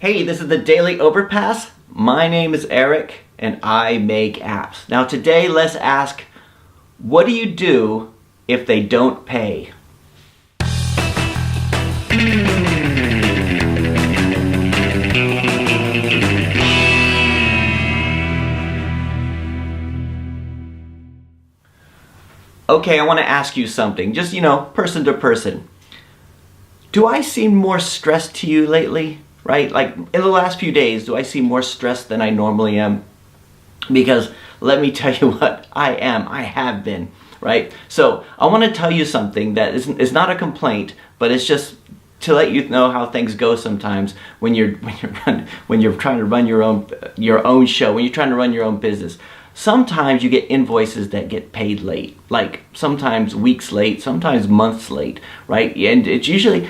Hey, this is the Daily Overpass. My name is Eric and I make apps. Now today let's ask, what do you do if they don't pay? Okay, I want to ask you something, just, person to person. Do I seem more stressed to you lately? Right? Like in the last few days, do I seem more stressed than I normally am? Because let me tell you what, I have been, right? So I want to tell you something that is not a complaint, but it's just to let you know how things go sometimes when you're trying to run your own show, when you're trying to run your own business. Sometimes you get invoices that get paid late, like sometimes weeks late, sometimes months late, right? And it's usually,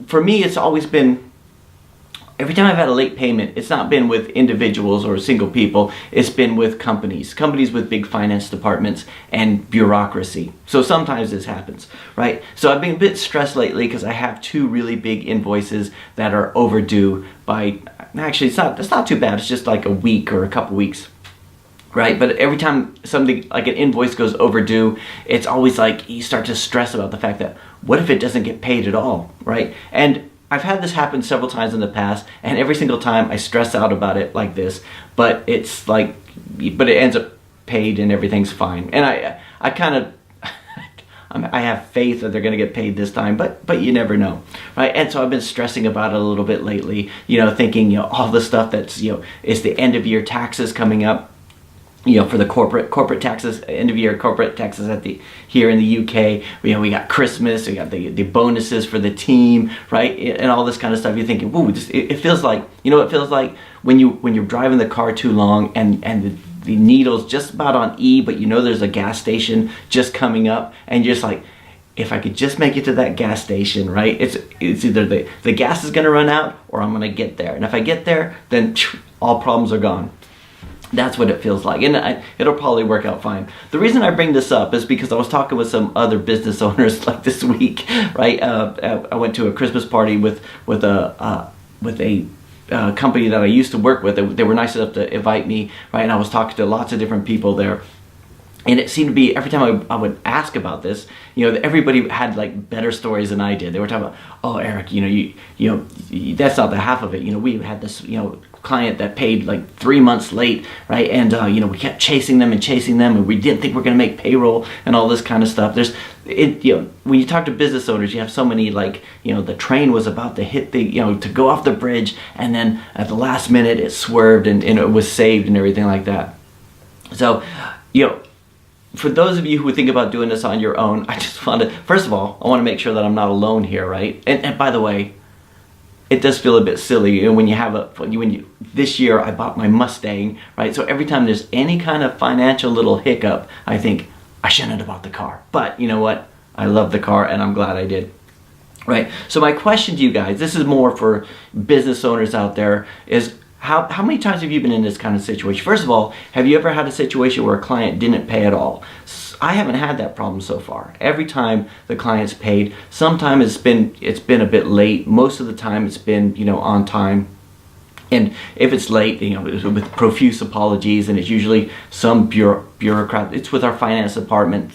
for me, it's always been, every time I've had a late payment, it's not been with individuals or single people, it's been with companies with big finance departments and bureaucracy. So sometimes this happens, right? So I've been a bit stressed lately because I have two really big invoices that are overdue by, actually it's not too bad, it's just like a week or a couple weeks. Right, but every time something like an invoice goes overdue, it's always like you start to stress about the fact that what if it doesn't get paid at all, right? And I've had this happen several times in the past, and every single time I stress out about it like this, but it ends up paid and everything's fine. And I kind of, I have faith that they're going to get paid this time, but you never know, right? And so I've been stressing about it a little bit lately, thinking, all the stuff that's, it's the end of year taxes coming up. For the corporate taxes, end of year corporate taxes here in the UK, we got Christmas, we got the bonuses for the team, right, and all this kind of stuff. You're thinking, whoa, it feels like, it feels like when you're driving the car too long and the needle's just about on E, but there's a gas station just coming up, and you're just like, if I could just make it to that gas station, right? It's either the gas is gonna run out or I'm gonna get there, and if I get there, then all problems are gone. That's what it feels like, and it'll probably work out fine. The reason I bring this up is because I was talking with some other business owners like this week, right? I went to a Christmas party with a company that I used to work with. They were nice enough to invite me, right? And I was talking to lots of different people there. And it seemed to be, every time I would ask about this, everybody had like better stories than I did. They were talking about, oh, Eric, that's not the half of it. We had this, client that paid like 3 months late, right? And we kept chasing them, and we didn't think we're going to make payroll and all this kind of stuff. When you talk to business owners, you have so many, like, the train was about to hit to go off the bridge, and then at the last minute it swerved and it was saved and everything like that. So, for those of you who think about doing this on your own, I just want to, first of all, I want to make sure that I'm not alone here, right? And by the way, it does feel a bit silly when this year I bought my Mustang, right? So every time there's any kind of financial little hiccup, I think I shouldn't have bought the car. But you know what? I love the car and I'm glad I did. Right? So my question to you guys, this is more for business owners out there, is how many times have you been in this kind of situation? First of all, have you ever had a situation where a client didn't pay at all? I haven't had that problem so far. Every time the client's paid, sometimes it's been a bit late. Most of the time it's been, on time. And if it's late, it's with profuse apologies, and it's usually some bureaucrat. It's with our finance department,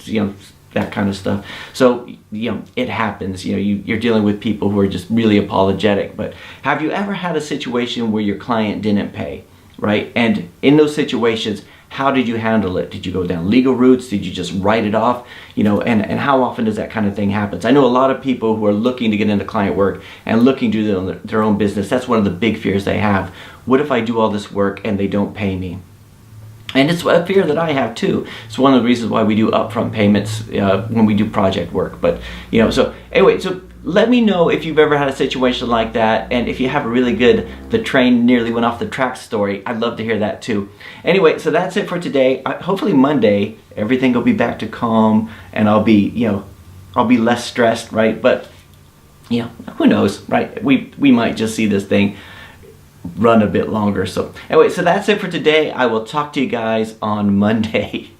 that kind of stuff. So, it happens. You're dealing with people who are just really apologetic. But have you ever had a situation where your client didn't pay, right? And in those situations, how did you handle it? Did you go down legal routes? Did you just write it off? And how often does that kind of thing happen? I know a lot of people who are looking to get into client work and looking to do their own business. That's one of the big fears they have. What if I do all this work and they don't pay me? And it's a fear that I have too. It's one of the reasons why we do upfront payments when we do project work. But, so anyway, so let me know if you've ever had a situation like that, and if you have a really good, the train nearly went off the tracks story. I'd love to hear that too. Anyway, so that's it for today. Hopefully Monday, everything will be back to calm, and I'll be less stressed, right? But, who knows, right? We might just see this thing run a bit longer. So anyway, so that's it for today. I will talk to you guys on Monday.